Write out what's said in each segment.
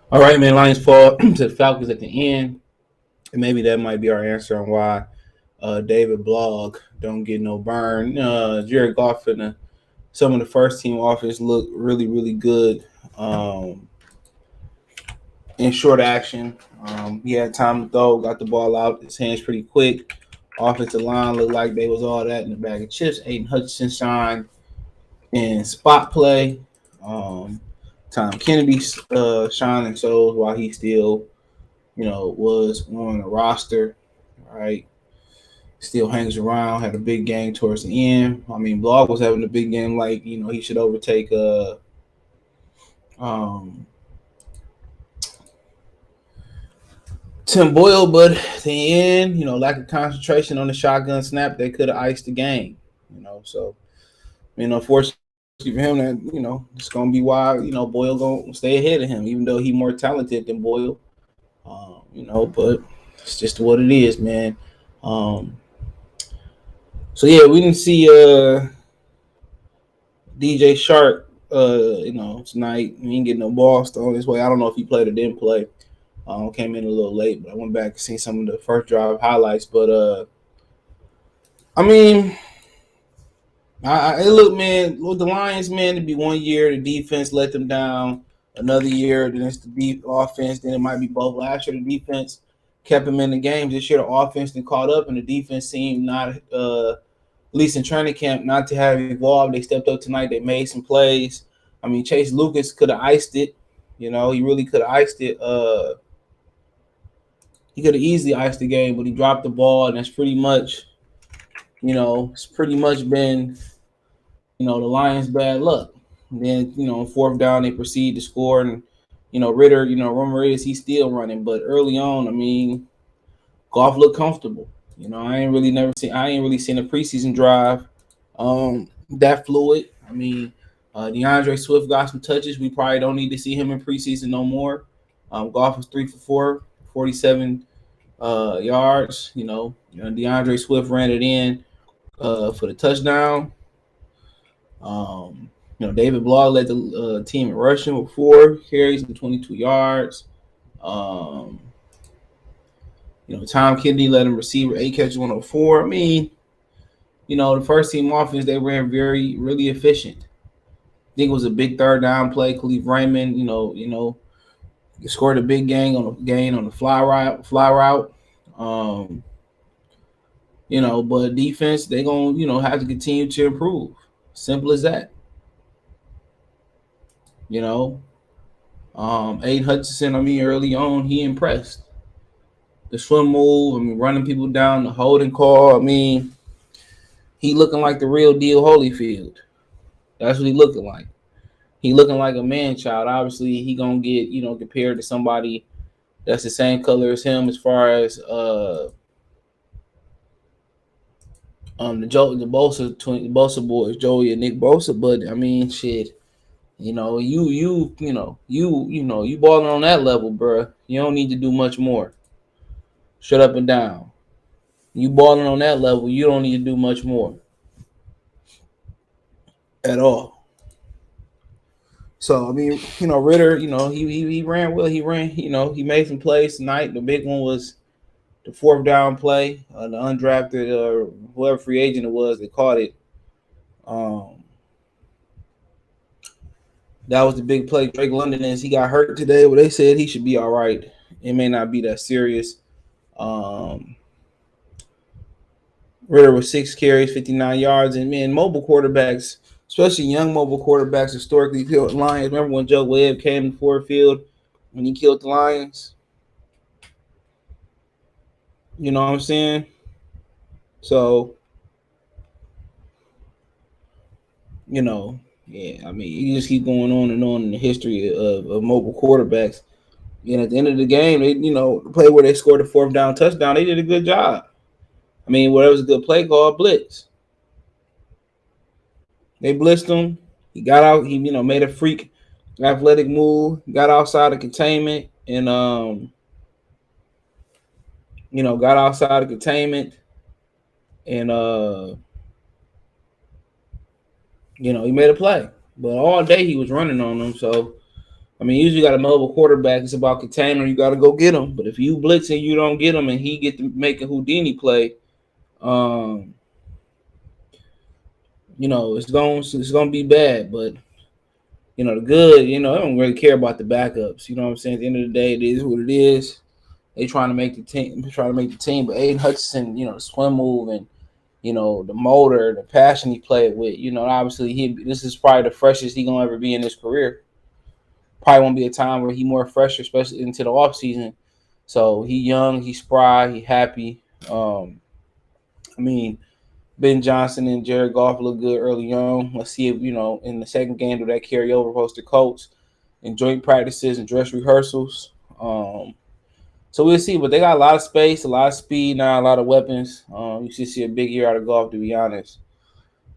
All right, man. Lions fall to the Falcons at the end, and maybe that might be our answer on why David Blog don't get no burn. Jared Goff and some of the first team offense look really, really good in short action. He had time to throw, got the ball out his hands pretty quick. Offensive line looked like they was all that in the bag of chips. Aiden Hutchinson shined in spot play. Um, Tom Kennedy shining shows while he still was on the roster, right? Still hangs around, had a big game towards the end. I mean, Blog was having a big game, like, he should overtake um, Tim Boyle, but at the end, lack of concentration on the shotgun snap, they could have iced the game, So, unfortunately for him, that, it's going to be why, Boyle going to stay ahead of him, even though he's more talented than Boyle, but it's just what it is, man. Um, so yeah, we didn't see DJ Shark, tonight. He didn't get no ball thrown his way. I don't know if he played or didn't play. Came in a little late, but I went back and seen some of the first drive highlights. But I mean, look, man, with the Lions, man, to be 1 year, the defense let them down. Another year, then it's the deep offense. Then it might be both. Last year, the defense kept them in the game. This year, the offense then caught up, and the defense seemed not, at least in training camp, not to have evolved. They stepped up tonight. They made some plays. I mean, Chase Lucas could have iced it. He really could have iced it. He could have easily iced the game, but he dropped the ball, and that's pretty much, it's pretty much been, the Lions' bad luck. And then, fourth down, they proceed to score, and Ritter, rumor is he's still running, but early on, I mean, Goff looked comfortable. I ain't really seen a preseason drive that fluid. I mean, DeAndre Swift got some touches. We probably don't need to see him in preseason no more. Goff was 3 for 4, 47 yards. DeAndre Swift ran it in for the touchdown. David Blah led the team in rushing with 4 carries and 22 yards. Um, Tom Kennedy led him receive 8 catches, 104. I mean, the first team offense, they ran really efficient. I think it was a big third down play. Khalif Raymond, scored a big gain on the fly route. Um, but defense, they gonna, have to continue to improve. Simple as that. You know, Aiden Hutchinson, I mean, early on, he impressed. The swim move, I mean, running people down, the holding call, I mean, he looking like the real deal Holyfield. That's what he looking like. He looking like a man child. Obviously, he gonna get, compared to somebody that's the same color as him as far as the Bosa boys, Joey and Nick Bosa. But I mean, shit, you balling on that level, bro. You don't need to do much more. Shut up and down. You balling on that level, you don't need to do much more at all. So I mean, Ritter, he ran well. He ran, he made some plays tonight. The big one was the fourth down play. The undrafted, whoever free agent it was, they caught it. Um, that was the big play. Drake London is he got hurt today, but they said he should be all right. It may not be that serious. Um, Ritter with 6 carries, 59 yards, and man, mobile quarterbacks, especially young mobile quarterbacks, historically killed Lions. Remember when Joe Webb came to Ford Field when he killed the Lions? You know what I'm saying? So, yeah, I mean, you just keep going on and on in the history of mobile quarterbacks. And at the end of the game, they, the play where they scored the fourth down touchdown, they did a good job. I mean, whatever was a good play call, blitz. They blitzed him. He got out. He made a freak athletic move. Got outside of containment and got outside of containment and he made a play. But all day he was running on them. So I mean, usually you got a mobile quarterback. It's about container. You got to go get him. But if you blitz and you don't get him, and he get to make a Houdini play, um, it's gonna be bad. But the good, I don't really care about the backups. You know what I'm saying? At the end of the day, it is what it is. They trying to make the team, But Aiden Hutchinson, the swim move and the motor, the passion he played with. Obviously this is probably the freshest he gonna ever be in his career. Probably won't be a time where he more fresh, especially into the off season. So he young, he spry, he happy. I mean, Ben Johnson and Jared Goff look good early on. Let's see if in the second game do that carry over post the Colts in joint practices and dress rehearsals. So we'll see, but they got a lot of space, a lot of speed now, a lot of weapons. You should see a big year out of Goff, to be honest.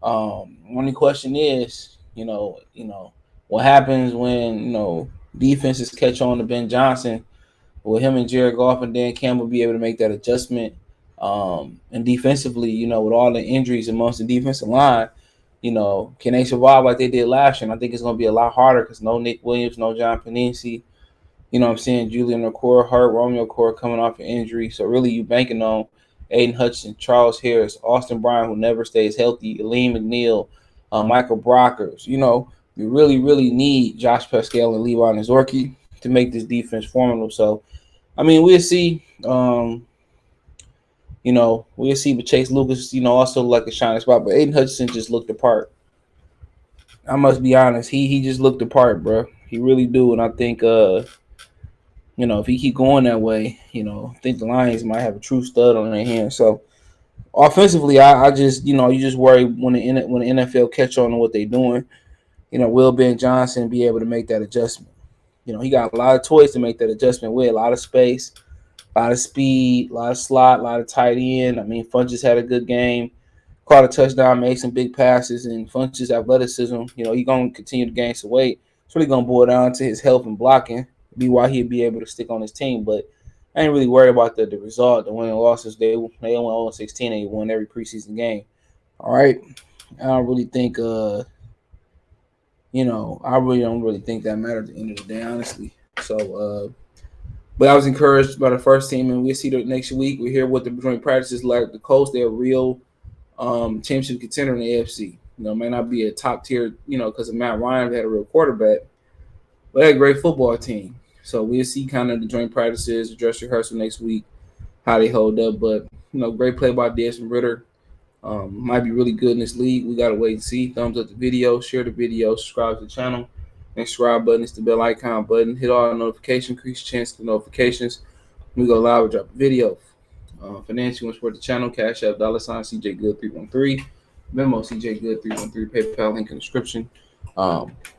Only question is, what happens when defenses catch on to Ben Johnson? Will him and Jared Goff and Dan Campbell be able to make that adjustment? And defensively, with all the injuries amongst the defensive line, can they survive like they did last year? And I think it's going to be a lot harder because no Nick Williams, no John Panisi. You know what I'm saying? Julian Okoye hurt, Romeo Okoye coming off an injury. So really you banking on Aiden Hutchinson, Charles Harris, Austin Bryan, who never stays healthy, Aleem McNeil, Michael Brockers. You really, really need Josh Pascal and Levi Nazorki to make this defense formidable. So, I mean, we'll see. We'll see. But Chase Lucas, also like a shining spot. But Aiden Hutchinson just looked the part. I must be honest. He just looked the part, bro. He really do. And I think if he keep going that way, I think the Lions might have a true stud on their hands. So offensively, I just, you just worry when the NFL catch on to what they're doing. Will Ben Johnson be able to make that adjustment? He got a lot of toys to make that adjustment with, a lot of space, a lot of speed, a lot of slot, a lot of tight end. I mean, Funchess had a good game, caught a touchdown, made some big passes, and Funchess' athleticism, he's going to continue to gain some weight. It's really going to boil down to his health and blocking, be why he'd be able to stick on his team. But I ain't really worried about the result, the winning losses. They went 0-16 and they won every preseason game. All right. I don't really think I really don't think that matters at the end of the day, honestly. So but I was encouraged by the first team, and we'll see the next week. We hear what the joint practices like. The Colts, they're a real championship contender in the AFC. May not be a top tier, because of Matt Ryan had a real quarterback, but they're a great football team. So we'll see kind of the joint practices, the dress rehearsal next week, how they hold up. But great play by Desmond Ridder. Might be really good in this league. We gotta wait and see. Thumbs up the video, share the video, subscribe to the channel. And subscribe button is the bell icon button. Hit all the notifications, increase chance to notifications. We go live, we drop a video. Financial and support the channel. Cash App $sign CJ Good 313. Venmo CJ Good 313. PayPal link in the description.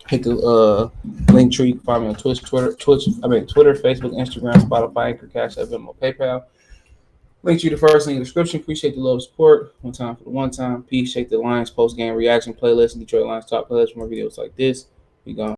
Hit the link tree. Find me on Twitter, Facebook, Instagram, Spotify, Anchor, Cash App, Venmo, PayPal. Link to the first link in the description. Appreciate the love and support. One time for the one time. Peace. Shake the Lions post game reaction playlist and Detroit Lions top playlist for more videos like this. We gone.